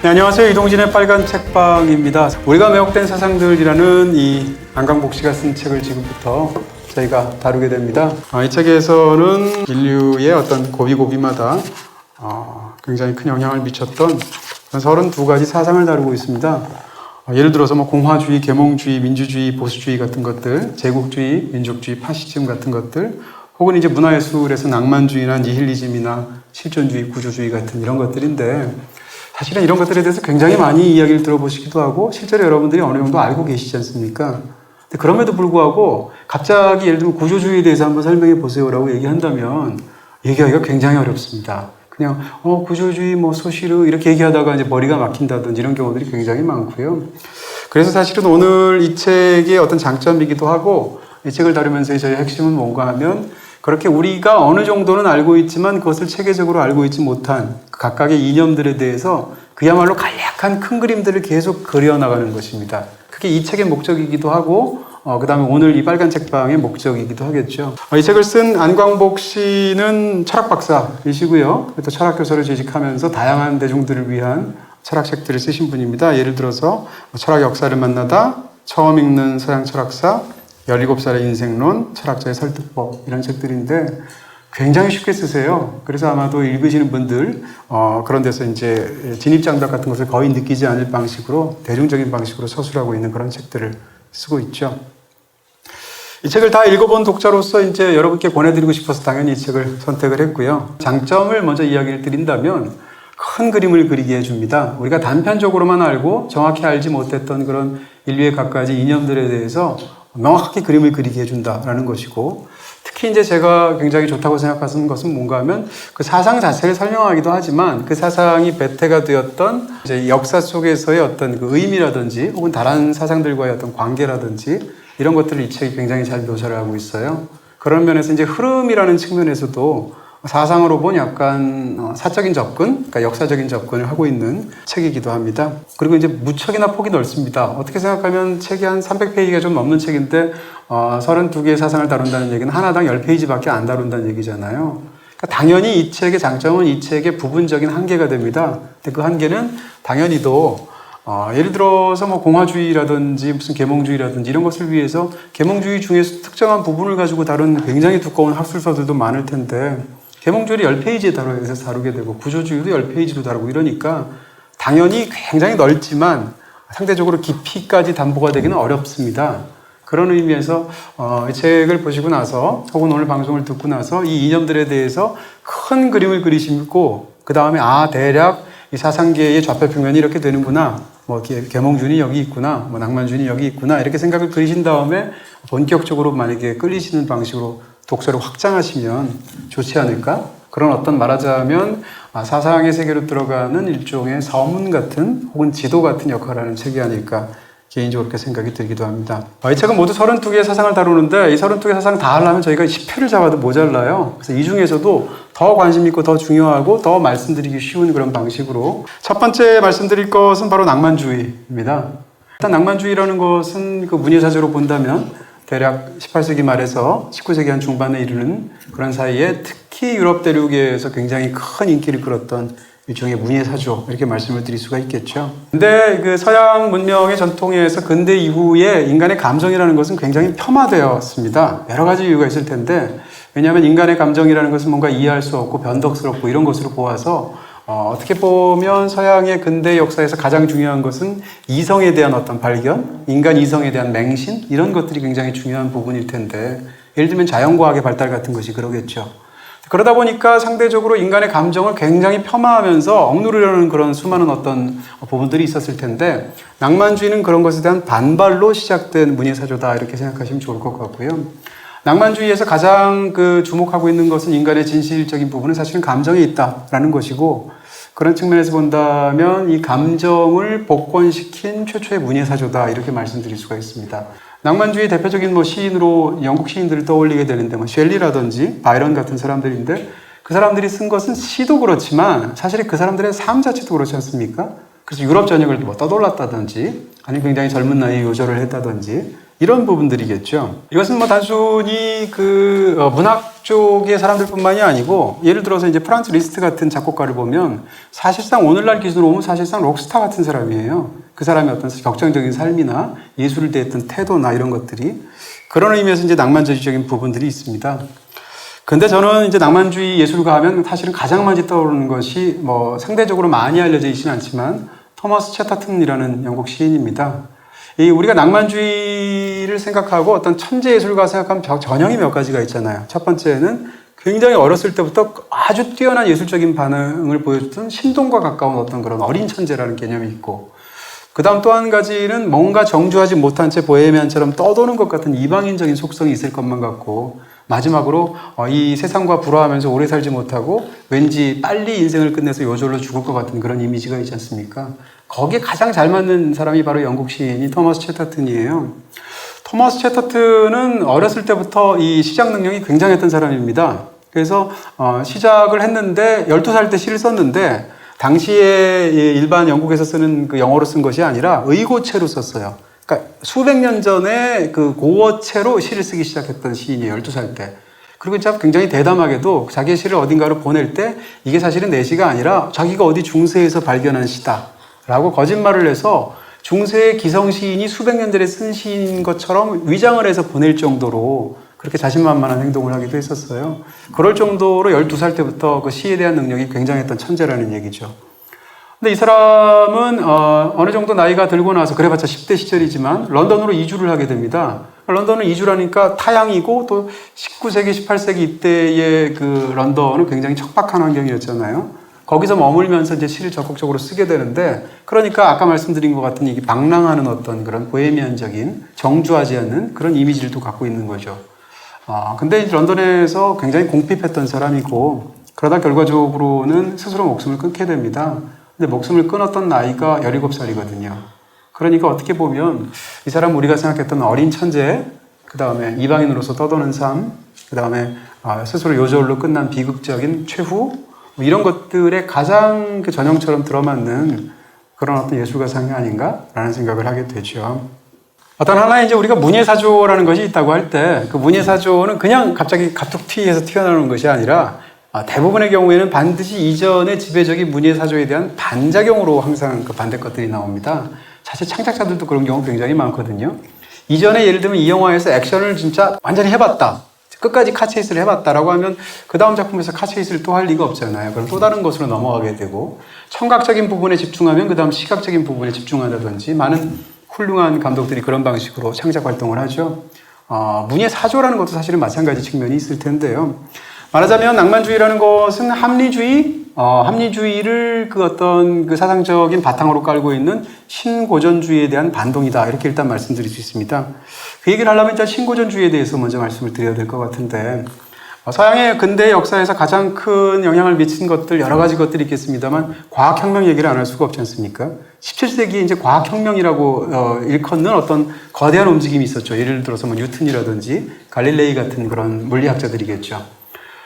네, 안녕하세요. 이동진의 빨간 책방입니다. 우리가 매혹된 사상들이라는 이 안광복 씨가 쓴 책을 지금부터 저희가 다루게 됩니다. 이 책에서는 인류의 어떤 고비고비마다 굉장히 큰 영향을 미쳤던 32가지 사상을 다루고 있습니다. 예를 들어서 공화주의, 계몽주의, 민주주의, 보수주의 같은 것들, 제국주의, 민족주의, 파시즘 같은 것들, 혹은 이제 문화예술에서 낭만주의나 니힐리즘이나 실존주의, 구조주의 같은 이런 것들인데, 사실은 이런 것들에 대해서 굉장히 많이 이야기를 들어보시기도 하고 실제로 여러분들이 어느 정도 알고 계시지 않습니까? 근데 그럼에도 불구하고 갑자기 예를 들면 구조주의에 대해서 한번 설명해 보세요라고 얘기한다면 얘기하기가 굉장히 어렵습니다. 그냥 구조주의, 소시르 이렇게 얘기하다가 이제 머리가 막힌다든지 이런 경우들이 굉장히 많고요. 그래서 사실은 오늘 이 책의 어떤 장점이기도 하고 이 책을 다루면서 저희 핵심은 뭔가 하면 그렇게 우리가 어느 정도는 알고 있지만 그것을 체계적으로 알고 있지 못한 각각의 이념들에 대해서 그야말로 간략한 큰 그림들을 계속 그려나가는 것입니다. 그게 이 책의 목적이기도 하고 그 다음에 오늘 이 빨간 책방의 목적이기도 하겠죠. 이 책을 쓴 안광복 씨는 철학 박사이시고요. 또 철학 교사로 재직하면서 다양한 대중들을 위한 철학책들을 쓰신 분입니다. 예를 들어서 철학 역사를 만나다, 처음 읽는 서양 철학사, 17살의 인생론, 철학자의 설득법 이런 책들인데 굉장히 쉽게 쓰세요. 그래서 아마도 읽으시는 분들 그런 데서 이제 진입장벽 같은 것을 거의 느끼지 않을 방식으로 대중적인 방식으로 서술하고 있는 그런 책들을 쓰고 있죠. 이 책을 다 읽어본 독자로서 이제 여러분께 권해드리고 싶어서 당연히 이 책을 선택을 했고요. 장점을 먼저 이야기를 드린다면 큰 그림을 그리게 해줍니다. 우리가 단편적으로만 알고 정확히 알지 못했던 그런 인류의 각가지 이념들에 대해서 명확하게 그림을 그리게 해준다라는 것이고, 특히 이제 제가 굉장히 좋다고 생각하는 것은 뭔가 하면 그 사상 자체를 설명하기도 하지만 그 사상이 배태가 되었던 이제 역사 속에서의 어떤 그 의미라든지 혹은 다른 사상들과의 어떤 관계라든지 이런 것들을 이 책이 굉장히 잘 묘사를 하고 있어요. 그런 면에서 이제 흐름이라는 측면에서도 사상으로 본 약간 사적인 접근, 그러니까 역사적인 접근을 하고 있는 책이기도 합니다. 그리고 이제 무척이나 폭이 넓습니다. 어떻게 생각하면 책이 한 300페이지가 좀 넘는 책인데 32개의 사상을 다룬다는 얘기는 하나당 10페이지밖에 안 다룬다는 얘기잖아요. 그러니까 당연히 이 책의 장점은 이 책의 부분적인 한계가 됩니다. 근데 그 한계는 당연히도 예를 들어서 공화주의라든지 무슨 계몽주의라든지 이런 것을 위해서 계몽주의 중에서 특정한 부분을 가지고 다룬 굉장히 두꺼운 학술서들도 많을 텐데 계몽주의를 10페이지에 다루게 되고 구조주의도 10페이지로 다루고 이러니까 당연히 굉장히 넓지만 상대적으로 깊이까지 담보가 되기는 어렵습니다. 그런 의미에서 이 책을 보시고 나서 혹은 오늘 방송을 듣고 나서 이 이념들에 대해서 큰 그림을 그리시고 그 다음에 대략 이 사상계의 좌표평면이 이렇게 되는구나, 계몽주의는 여기 있구나, 낭만주의는 여기 있구나 이렇게 생각을 그리신 다음에 본격적으로 만약에 끌리시는 방식으로 독서를 확장하시면 좋지 않을까? 그런 어떤 말하자면 사상의 세계로 들어가는 일종의 서문 같은 혹은 지도 같은 역할을 하는 책이 아닐까 개인적으로 그렇게 생각이 들기도 합니다. 이 책은 모두 32개의 사상을 다루는데 이 32개의 사상을 다 하려면 저희가 10회를 잡아도 모자라요. 그래서 이 중에서도 더 관심 있고 더 중요하고 더 말씀드리기 쉬운 그런 방식으로 첫 번째 말씀드릴 것은 바로 낭만주의입니다. 일단 낭만주의라는 것은 그 문예사적으로 본다면 대략 18세기 말에서 19세기 한 중반에 이르는 그런 사이에 특히 유럽 대륙에서 굉장히 큰 인기를 끌었던 일종의 문예사조 이렇게 말씀을 드릴 수가 있겠죠. 근데 그 서양 문명의 전통에 의해서 근대 이후에 인간의 감정이라는 것은 굉장히 폄하되었습니다. 여러 가지 이유가 있을 텐데 왜냐하면 인간의 감정이라는 것은 뭔가 이해할 수 없고 변덕스럽고 이런 것으로 보아서 어떻게 보면 서양의 근대 역사에서 가장 중요한 것은 이성에 대한 어떤 발견, 인간 이성에 대한 맹신 이런 것들이 굉장히 중요한 부분일 텐데 예를 들면 자연과학의 발달 같은 것이 그러겠죠. 그러다 보니까 상대적으로 인간의 감정을 굉장히 폄하하면서 억누르려는 그런 수많은 어떤 부분들이 있었을 텐데 낭만주의는 그런 것에 대한 반발로 시작된 문예사조다 이렇게 생각하시면 좋을 것 같고요. 낭만주의에서 가장 주목하고 있는 것은 인간의 진실적인 부분은 사실은 감정에 있다라는 것이고 그런 측면에서 본다면 이 감정을 복권시킨 최초의 문예사조다 이렇게 말씀드릴 수가 있습니다. 낭만주의 대표적인 시인으로 영국 시인들을 떠올리게 되는데 쉘리라든지 바이런 같은 사람들인데 그 사람들이 쓴 것은 시도 그렇지만 사실 그 사람들의 삶 자체도 그렇지 않습니까? 그래서 유럽 전역을 떠돌랐다든지 아니면 굉장히 젊은 나이에 요절을 했다든지 이런 부분들이겠죠. 이것은 뭐 단순히 문학 쪽의 사람들뿐만이 아니고, 예를 들어서 이제 프란츠 리스트 같은 작곡가를 보면 사실상 오늘날 기준으로 보면 사실상 록스타 같은 사람이에요. 그 사람의 어떤 격정적인 삶이나 예술을 대했던 태도나 이런 것들이, 그런 의미에서 이제 낭만주의적인 부분들이 있습니다. 근데 저는 이제 낭만주의 예술가 하면 사실은 가장 먼저 떠오르는 것이 뭐 상대적으로 많이 알려져 있지는 않지만 토머스 체터튼이라는 영국 시인입니다. 우리가 낭만주의를 생각하고 어떤 천재 예술가 생각하면 전형이 몇 가지가 있잖아요. 첫 번째는 굉장히 어렸을 때부터 아주 뛰어난 예술적인 반응을 보여줬던 신동과 가까운 어떤 그런 어린 천재라는 개념이 있고, 그 다음 또 한 가지는 뭔가 정주하지 못한 채 보헤미안처럼 떠도는 것 같은 이방인적인 속성이 있을 것만 같고, 마지막으로 이 세상과 불화하면서 오래 살지 못하고 왠지 빨리 인생을 끝내서 요절로 죽을 것 같은 그런 이미지가 있지 않습니까? 거기에 가장 잘 맞는 사람이 바로 영국 시인이 토머스 체터튼이에요. 토머스 체터튼은 어렸을 때부터 이 시작 능력이 굉장했던 사람입니다. 그래서 시작을 했는데 12살 때 시를 썼는데, 당시에 일반 영국에서 쓰는 그 영어로 쓴 것이 아니라 의고체로 썼어요. 그러니까 수백 년 전에 그 고어체로 시를 쓰기 시작했던 시인이에요, 12살 때. 그리고 진짜 굉장히 대담하게도 자기의 시를 어딘가로 보낼 때 이게 사실은 내 시가 아니라 자기가 어디 중세에서 발견한 시다 라고 거짓말을 해서 중세의 기성 시인이 수백 년 전에 쓴 시인 것처럼 위장을 해서 보낼 정도로 그렇게 자신만만한 행동을 하기도 했었어요. 그럴 정도로 12살 때부터 그 시에 대한 능력이 굉장했던 천재라는 얘기죠. 근데 이 사람은 어느 정도 나이가 들고 나서, 그래봤자 10대 시절이지만 런던으로 이주를 하게 됩니다. 런던은 이주라니까 타향이고, 또 19세기, 18세기 이때의 그 런던은 굉장히 척박한 환경이었잖아요. 거기서 머물면서 이제 시를 적극적으로 쓰게 되는데, 그러니까 아까 말씀드린 것 같은 이 방랑하는 어떤 그런 보헤미안적인 정주하지 않는 그런 이미지를 또 갖고 있는 거죠. 근데 이제 런던에서 굉장히 공핍했던 사람이고, 그러다 결과적으로는 스스로 목숨을 끊게 됩니다. 근데 목숨을 끊었던 나이가 17살이거든요. 그러니까 어떻게 보면 이 사람 우리가 생각했던 어린 천재, 그 다음에 이방인으로서 떠도는 삶, 그 다음에 스스로 요절로 끝난 비극적인 최후, 뭐 이런 것들의 가장 그 전형처럼 들어맞는 그런 어떤 예술가상이 아닌가라는 생각을 하게 되죠. 어떤 하나의 이제 우리가 문예사조라는 것이 있다고 할 때, 그 문예사조는 그냥 갑자기 갑툭튀해서 튀어나오는 것이 아니라 대부분의 경우에는 반드시 이전의 지배적인 문예사조에 대한 반작용으로 항상 그 반대 것들이 나옵니다. 사실 창작자들도 그런 경우 굉장히 많거든요. 이전에 예를 들면 이 영화에서 액션을 진짜 완전히 해봤다, 끝까지 카체이스를 해봤다라고 하면 그 다음 작품에서 카체이스를 또 할 리가 없잖아요. 그럼 또 다른 것으로 넘어가게 되고, 청각적인 부분에 집중하면 그 다음 시각적인 부분에 집중한다든지, 많은 훌륭한 감독들이 그런 방식으로 창작 활동을 하죠. 문예사조라는 것도 사실은 마찬가지 측면이 있을 텐데요. 말하자면 낭만주의라는 것은 합리주의를 그 어떤 그 사상적인 바탕으로 깔고 있는 신고전주의에 대한 반동이다, 이렇게 일단 말씀드릴 수 있습니다. 그 얘기를 하려면 일단 신고전주의에 대해서 먼저 말씀을 드려야 될 것 같은데, 서양의 근대 역사에서 가장 큰 영향을 미친 것들, 여러 가지 것들이 있겠습니다만 과학혁명 얘기를 안 할 수가 없지 않습니까? 17세기에 이제 과학혁명이라고 일컫는 어떤 거대한 움직임이 있었죠. 예를 들어서 뭐 뉴턴이라든지 갈릴레이 같은 그런 물리학자들이겠죠.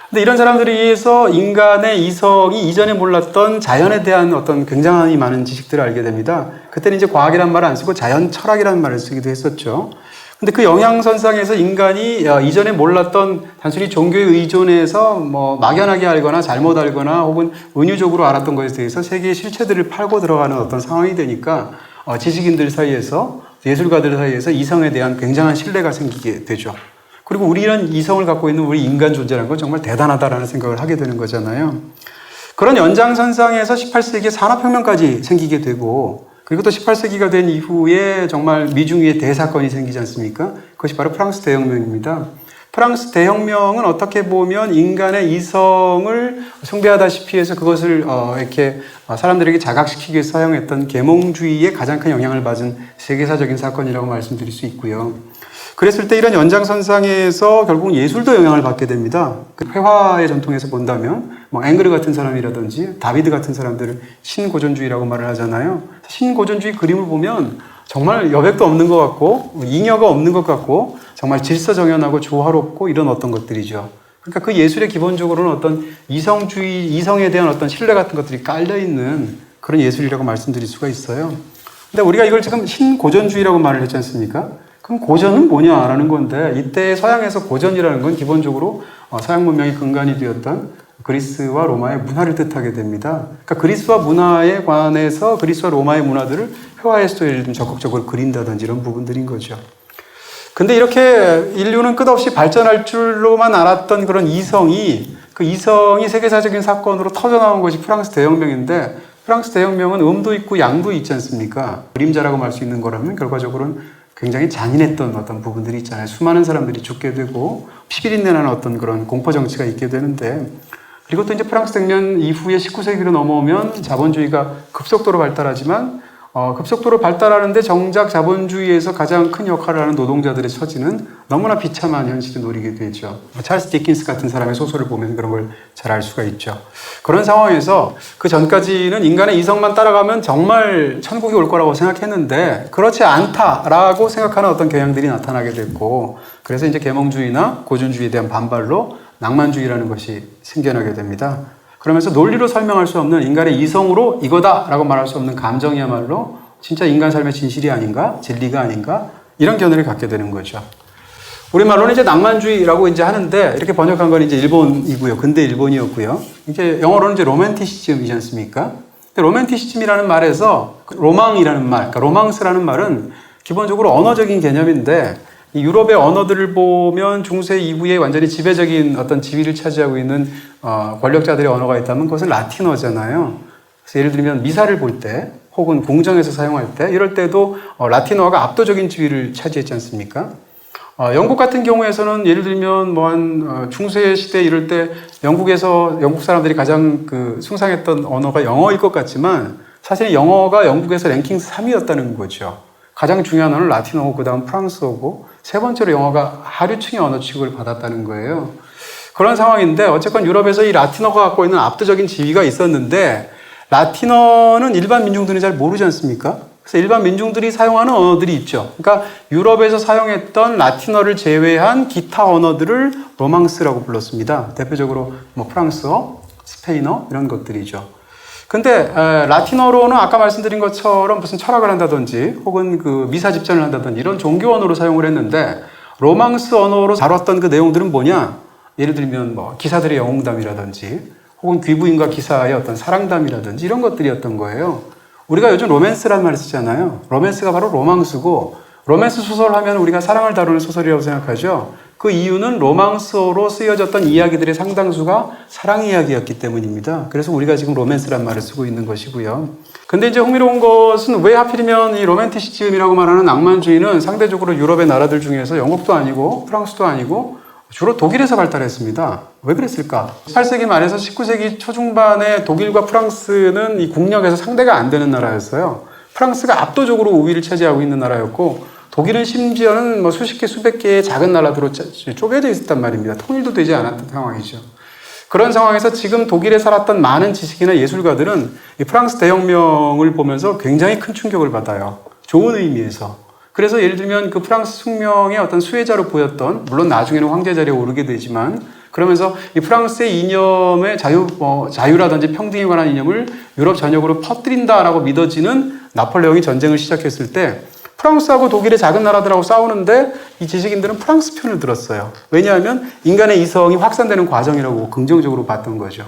근데 이런 사람들에 의해서 인간의 이성이 이전에 몰랐던 자연에 대한 어떤 굉장히 많은 지식들을 알게 됩니다. 그때는 이제 과학이라는 말을 안 쓰고 자연 철학이라는 말을 쓰기도 했었죠. 근데 그 영향선상에서 인간이 이전에 몰랐던, 단순히 종교에 의존해서 뭐 막연하게 알거나 잘못 알거나 혹은 은유적으로 알았던 것에 대해서 세계의 실체들을 팔고 들어가는 어떤 상황이 되니까 지식인들 사이에서, 예술가들 사이에서 이성에 대한 굉장한 신뢰가 생기게 되죠. 그리고 우리는 이성을 갖고 있는 우리 인간 존재라는 건 정말 대단하다라는 생각을 하게 되는 거잖아요. 그런 연장선상에서 18세기에 산업혁명까지 생기게 되고, 그리고 또 18세기가 된 이후에 정말 미중위의 대사건이 생기지 않습니까? 그것이 바로 프랑스 대혁명입니다. 프랑스 대혁명은 어떻게 보면 인간의 이성을 숭배하다시피 해서 그것을 이렇게 사람들에게 자각시키기 위해서 사용했던 계몽주의에 가장 큰 영향을 받은 세계사적인 사건이라고 말씀드릴 수 있고요. 그랬을 때 이런 연장선상에서 결국 예술도 영향을 받게 됩니다. 그 회화의 전통에서 본다면 뭐 앵그르 같은 사람이라든지 다비드 같은 사람들을 신고전주의라고 말을 하잖아요. 신고전주의 그림을 보면 정말 여백도 없는 것 같고 잉여가 없는 것 같고 정말 질서정연하고 조화롭고 이런 어떤 것들이죠. 그러니까 그 예술의 기본적으로는 어떤 이성주의, 이성에 대한 어떤 신뢰 같은 것들이 깔려있는 그런 예술이라고 말씀드릴 수가 있어요. 근데 우리가 이걸 지금 신고전주의라고 말을 했지 않습니까? 그럼 고전은 뭐냐라는 건데, 이때 서양에서 고전이라는 건 기본적으로 서양 문명의 근간이 되었던 그리스와 로마의 문화를 뜻하게 됩니다. 그러니까 그리스와 문화에 관해서 그리스와 로마의 문화들을 회화해서 예를 들면 적극적으로 그린다든지 이런 부분들인 거죠. 근데 이렇게 인류는 끝없이 발전할 줄로만 알았던 그런 이성이, 그 이성이 세계사적인 사건으로 터져나온 것이 프랑스 대혁명인데, 프랑스 대혁명은 음도 있고 양도 있지 않습니까? 그림자라고 말 수 있는 거라면 결과적으로는 굉장히 잔인했던 어떤 부분들이 있잖아요. 수많은 사람들이 죽게 되고 피비린내 나는 어떤 그런 공포 정치가 있게 되는데, 그리고 또 이제 프랑스 혁명 이후에 19세기로 넘어오면 자본주의가 급속도로 발달하지만 급속도로 발달하는데 정작 자본주의에서 가장 큰 역할을 하는 노동자들의 처지는 너무나 비참한 현실을 노리게 되죠. 찰스 디킨스 같은 사람의 소설을 보면 그런 걸 잘 알 수가 있죠. 그런 상황에서 그 전까지는 인간의 이성만 따라가면 정말 천국이 올 거라고 생각했는데 그렇지 않다라고 생각하는 어떤 경향들이 나타나게 됐고, 그래서 이제 계몽주의나 고전주의에 대한 반발로 낭만주의라는 것이 생겨나게 됩니다. 그러면서 논리로 설명할 수 없는 인간의 이성으로 이거다라고 말할 수 없는 감정이야말로 진짜 인간 삶의 진실이 아닌가, 진리가 아닌가, 이런 견해를 갖게 되는 거죠. 우리말로는 이제 낭만주의라고 이제 하는데, 이렇게 번역한 건 이제 일본이고요. 근대 일본이었고요. 이게 영어로는 이제 로맨티시즘이지 않습니까? 로맨티시즘이라는 말에서 로망이라는 말, 그러니까 로망스라는 말은 기본적으로 언어적인 개념인데, 이 유럽의 언어들을 보면 중세 이후에 완전히 지배적인 어떤 지위를 차지하고 있는 권력자들의 언어가 있다면 그것은 라틴어잖아요. 그래서 예를 들면 미사를 볼 때 혹은 궁정에서 사용할 때 이럴 때도 라틴어가 압도적인 지위를 차지했지 않습니까? 영국 같은 경우에서는 예를 들면 중세 시대 이럴 때 영국 사람들이 가장 숭상했던 언어가 영어일 것 같지만 사실 영어가 영국에서 랭킹 3위였다는 거죠. 가장 중요한 언어는 라틴어고 그 다음 프랑스어고 세 번째로 영어가 하류층의 언어 취급을 받았다는 거예요. 그런 상황인데 어쨌건 유럽에서 이 라틴어가 갖고 있는 압도적인 지위가 있었는데, 라틴어는 일반 민중들이 잘 모르지 않습니까? 그래서 일반 민중들이 사용하는 언어들이 있죠. 그러니까 유럽에서 사용했던 라틴어를 제외한 기타 언어들을 로망스라고 불렀습니다. 대표적으로 프랑스어, 스페인어 이런 것들이죠. 근데 라틴어로는 아까 말씀드린 것처럼 무슨 철학을 한다든지 혹은 미사 집전을 한다든지 이런 종교 언어로 사용을 했는데, 로망스 언어로 다뤘던 그 내용들은 뭐냐? 예를 들면 기사들의 영웅담이라든지 혹은 귀부인과 기사의 어떤 사랑담이라든지 이런 것들이었던 거예요. 우리가 요즘 로맨스라는 말을 쓰잖아요. 로맨스가 바로 로망스고, 로맨스 소설 하면 우리가 사랑을 다루는 소설이라고 생각하죠. 그 이유는 로망스어로 쓰여졌던 이야기들의 상당수가 사랑 이야기였기 때문입니다. 그래서 우리가 지금 로맨스란 말을 쓰고 있는 것이고요. 근데 이제 흥미로운 것은 왜 하필이면 이 로맨티시즘이라고 말하는 낭만주의는 상대적으로 유럽의 나라들 중에서 영국도 아니고 프랑스도 아니고 주로 독일에서 발달했습니다. 왜 그랬을까? 18세기 말에서 19세기 초중반에 독일과 프랑스는 이 국력에서 상대가 안 되는 나라였어요. 프랑스가 압도적으로 우위를 차지하고 있는 나라였고, 독일은 심지어는 수십 개, 수백 개의 작은 나라들로 쪼개져 있었단 말입니다. 통일도 되지 않았던 상황이죠. 그런 상황에서 지금 독일에 살았던 많은 지식이나 예술가들은 이 프랑스 대혁명을 보면서 굉장히 큰 충격을 받아요. 좋은 의미에서. 그래서 예를 들면 그 프랑스 혁명의 어떤 수혜자로 보였던, 물론 나중에는 황제 자리에 오르게 되지만, 그러면서 이 프랑스의 이념의 자유라든지 평등에 관한 이념을 유럽 전역으로 퍼뜨린다라고 믿어지는 나폴레옹이 전쟁을 시작했을 때 프랑스하고 독일의 작은 나라들하고 싸우는데 이 지식인들은 프랑스 편을 들었어요. 왜냐하면 인간의 이성이 확산되는 과정이라고 긍정적으로 봤던 거죠.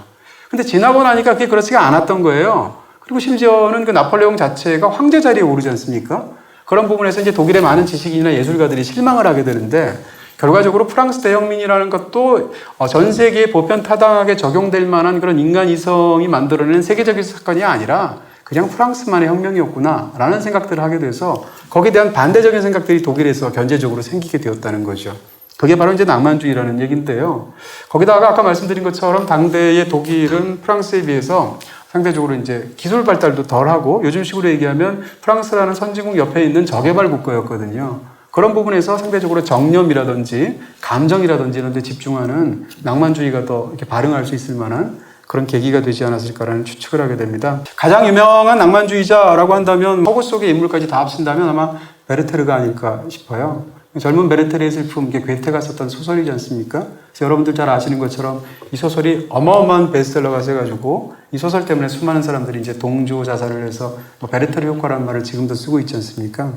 근데 지나고 나니까 그게 그렇지가 않았던 거예요. 그리고 심지어는 그 나폴레옹 자체가 황제 자리에 오르지 않습니까? 그런 부분에서 이제 독일의 많은 지식인이나 예술가들이 실망을 하게 되는데, 결과적으로 프랑스 대혁명이라는 것도 전 세계에 보편타당하게 적용될 만한 그런 인간 이성이 만들어낸 세계적인 사건이 아니라 그냥 프랑스만의 혁명이었구나 라는 생각들을 하게 돼서 거기에 대한 반대적인 생각들이 독일에서 견제적으로 생기게 되었다는 거죠. 그게 바로 이제 낭만주의라는 얘기인데요. 거기다가 아까 말씀드린 것처럼 당대의 독일은 프랑스에 비해서 상대적으로 이제 기술 발달도 덜하고, 요즘식으로 얘기하면 프랑스라는 선진국 옆에 있는 저개발 국가였거든요. 그런 부분에서 상대적으로 정념이라든지 감정이라든지 이런 데 집중하는 낭만주의가 더 이렇게 발흥할 수 있을 만한 그런 계기가 되지 않았을까라는 추측을 하게 됩니다. 가장 유명한 낭만주의자라고 한다면 허구 속의 인물까지 다 합친다면 아마 베르테르가 아닐까 싶어요. 젊은 베르테르의 슬픔, 이게 괴테가 썼던 소설이지 않습니까? 그래서 여러분들 잘 아시는 것처럼 이 소설이 어마어마한 베스트셀러가 돼가지고 이 소설 때문에 수많은 사람들이 이제 동조 자살을 해서 베르테르 효과라는 말을 지금도 쓰고 있지 않습니까?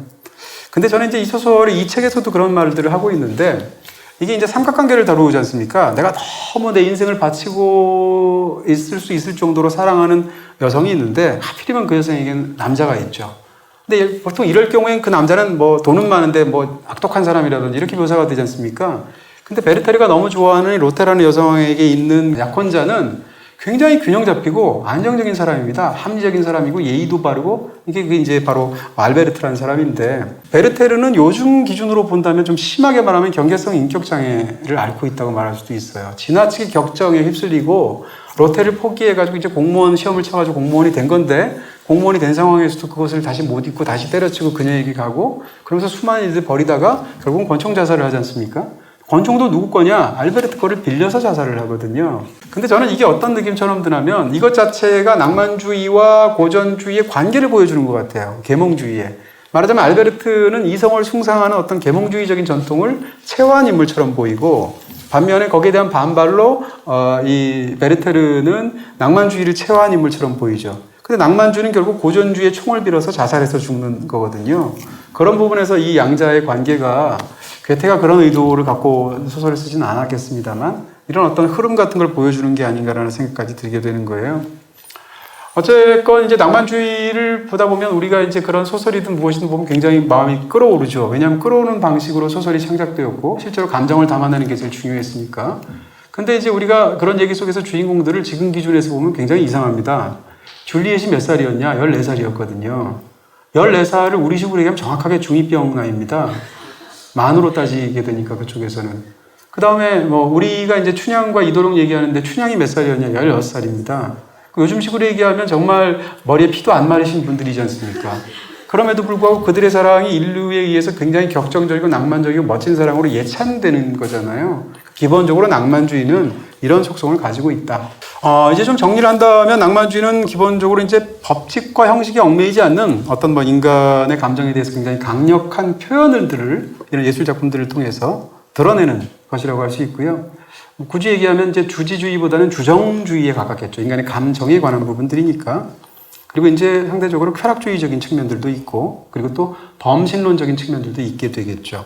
근데 저는 이제 이 소설의 이 책에서도 그런 말들을 하고 있는데 이게 이제 삼각관계를 다루지 않습니까? 내가 너무 내 인생을 바치고 있을 수 있을 정도로 사랑하는 여성이 있는데 하필이면 그 여성에게는 남자가 있죠. 근데 보통 이럴 경우엔 그 남자는 뭐 돈은 많은데 뭐 악독한 사람이라든지 이렇게 묘사가 되지 않습니까? 근데 베르테르가 너무 좋아하는 로테라는 여성에게 있는 약혼자는 굉장히 균형 잡히고 안정적인 사람입니다. 합리적인 사람이고 예의도 바르고 이게 이제 바로 알베르트라는 사람인데 베르테르는 요즘 기준으로 본다면 좀 심하게 말하면 경계성 인격장애를 앓고 있다고 말할 수도 있어요. 지나치게 격정에 휩쓸리고 로테를 포기해가지고 이제 공무원 시험을 쳐가지고 공무원이 된 건데 공무원이 된 상황에서도 그것을 다시 못 잊고 다시 때려치고 그녀에게 가고 그러면서 수많은 일들 벌이다가 결국은 권총 자살을 하지 않습니까? 권총도 누구 거냐? 알베르트 거를 빌려서 자살을 하거든요. 근데 저는 이게 어떤 느낌처럼 드냐면 이것 자체가 낭만주의와 고전주의의 관계를 보여주는 것 같아요. 계몽주의에. 말하자면 알베르트는 이성을 숭상하는 어떤 계몽주의적인 전통을 체화한 인물처럼 보이고 반면에 거기에 대한 반발로 이 베르테르는 낭만주의를 체화한 인물처럼 보이죠. 근데 낭만주의는 결국 고전주의의 총을 빌어서 자살해서 죽는 거거든요. 그런 부분에서 이 양자의 관계가 괴테가 그런 의도를 갖고 소설을 쓰지는 않았겠습니다만 이런 어떤 흐름 같은 걸 보여주는 게 아닌가라는 생각까지 들게 되는 거예요. 어쨌건 이제 낭만주의를 보다 보면 우리가 이제 그런 소설이든 무엇이든 보면 굉장히 마음이 끌어오르죠. 왜냐하면 끌어오는 방식으로 소설이 창작되었고 실제로 감정을 담아내는 게 제일 중요했으니까. 근데 이제 우리가 그런 얘기 속에서 주인공들을 지금 기준에서 보면 굉장히 이상합니다. 줄리엣이 몇 살이었냐? 14살이었거든요. 14살을 우리 식으로 얘기하면 정확하게 중2병 나이입니다. 만으로 따지게 되니까 그쪽에서는. 그 다음에 뭐 우리가 이제 춘향과 이도령 얘기하는데 춘향이 몇 살이었냐? 16살입니다. 요즘 식으로 얘기하면 정말 머리에 피도 안 마르신 분들이지 않습니까? 그럼에도 불구하고 그들의 사랑이 인류에 의해서 굉장히 격정적이고 낭만적이고 멋진 사랑으로 예찬되는 거잖아요. 기본적으로 낭만주의는 이런 속성을 가지고 있다. 이제 좀 정리를 한다면 낭만주의는 기본적으로 이제 법칙과 형식에 얽매이지 않는 어떤 뭐 인간의 감정에 대해서 굉장히 강력한 표현들을 이런 예술 작품들을 통해서 드러내는 것이라고 할 수 있고요. 굳이 얘기하면 이제 주지주의보다는 주정주의에 가깝겠죠. 인간의 감정에 관한 부분들이니까. 그리고 이제 상대적으로 쾌락주의적인 측면들도 있고, 그리고 또 범신론적인 측면들도 있게 되겠죠.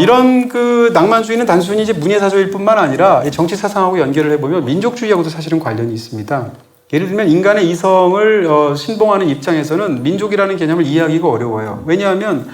이런 그 낭만주의는 단순히 이제 문예사조일 뿐만 아니라 정치 사상하고 연결을 해보면 민족주의하고도 사실은 관련이 있습니다. 예를 들면 인간의 이성을 신봉하는 입장에서는 민족이라는 개념을 이해하기가 어려워요. 왜냐하면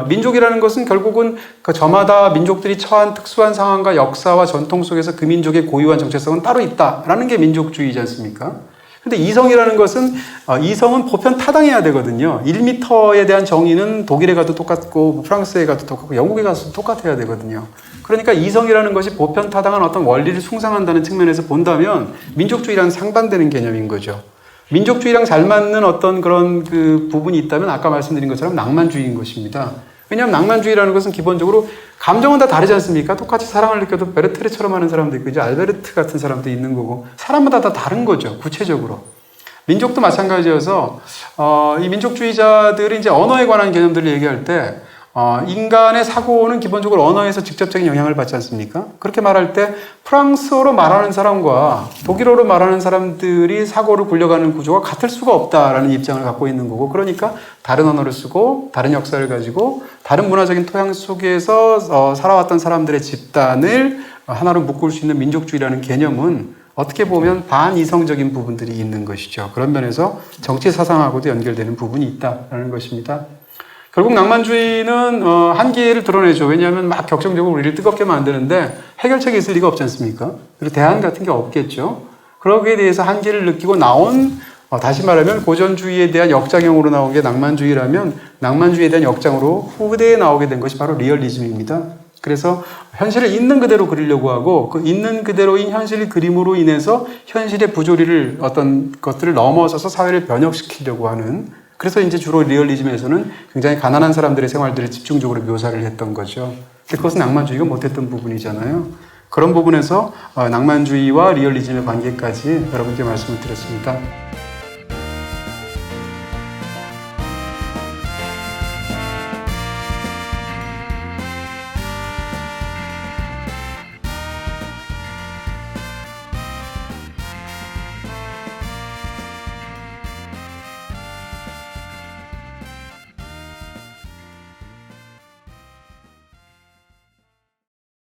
민족이라는 것은 결국은 그 저마다 민족들이 처한 특수한 상황과 역사와 전통 속에서 그 민족의 고유한 정체성은 따로 있다라는 게 민족주의지 않습니까? 근데 이성이라는 것은 이성은 보편 타당해야 되거든요. 1m에 대한 정의는 독일에 가도 똑같고 프랑스에 가도 똑같고 영국에 가도 똑같아야 되거든요. 그러니까 이성이라는 것이 보편 타당한 어떤 원리를 숭상한다는 측면에서 본다면 민족주의랑 상반되는 개념인 거죠. 민족주의랑 잘 맞는 어떤 그런 그 부분이 있다면 아까 말씀드린 것처럼 낭만주의인 것입니다. 왜냐하면 낭만주의라는 것은 기본적으로 감정은 다 다르지 않습니까? 똑같이 사랑을 느껴도 베르테르처럼 하는 사람도 있고 이제 알베르트 같은 사람도 있는 거고 사람마다 다 다른 거죠. 구체적으로. 민족도 마찬가지여서 이 민족주의자들이 이제 언어에 관한 개념들을 얘기할 때 인간의 사고는 기본적으로 언어에서 직접적인 영향을 받지 않습니까? 그렇게 말할 때 프랑스어로 말하는 사람과 독일어로 말하는 사람들이 사고를 굴려가는 구조가 같을 수가 없다라는 입장을 갖고 있는 거고 그러니까 다른 언어를 쓰고 다른 역사를 가지고 다른 문화적인 토양 속에서 살아왔던 사람들의 집단을 하나로 묶을 수 있는 민족주의라는 개념은 어떻게 보면 반이성적인 부분들이 있는 것이죠. 그런 면에서 정치 사상하고도 연결되는 부분이 있다라는 것입니다. 결국 낭만주의는 한계를 드러내죠. 왜냐하면 막 격정적으로 우리를 뜨겁게 만드는데 해결책이 있을 리가 없지 않습니까? 그리고 대안 같은 게 없겠죠. 그러기에 대해서 한계를 느끼고 나온 다시 말하면 고전주의에 대한 역작용으로 나온 게 낭만주의라면 낭만주의에 대한 역장으로 후대에 나오게 된 것이 바로 리얼리즘입니다. 그래서 현실을 있는 그대로 그리려고 하고 그 있는 그대로인 현실 그림으로 인해서 현실의 부조리를 어떤 것들을 넘어서서 사회를 변혁시키려고 하는 그래서 이제 주로 리얼리즘에서는 굉장히 가난한 사람들의 생활들을 집중적으로 묘사를 했던 거죠. 근데 그것은 낭만주의가 못했던 부분이잖아요. 그런 부분에서 낭만주의와 리얼리즘의 관계까지 여러분께 말씀을 드렸습니다.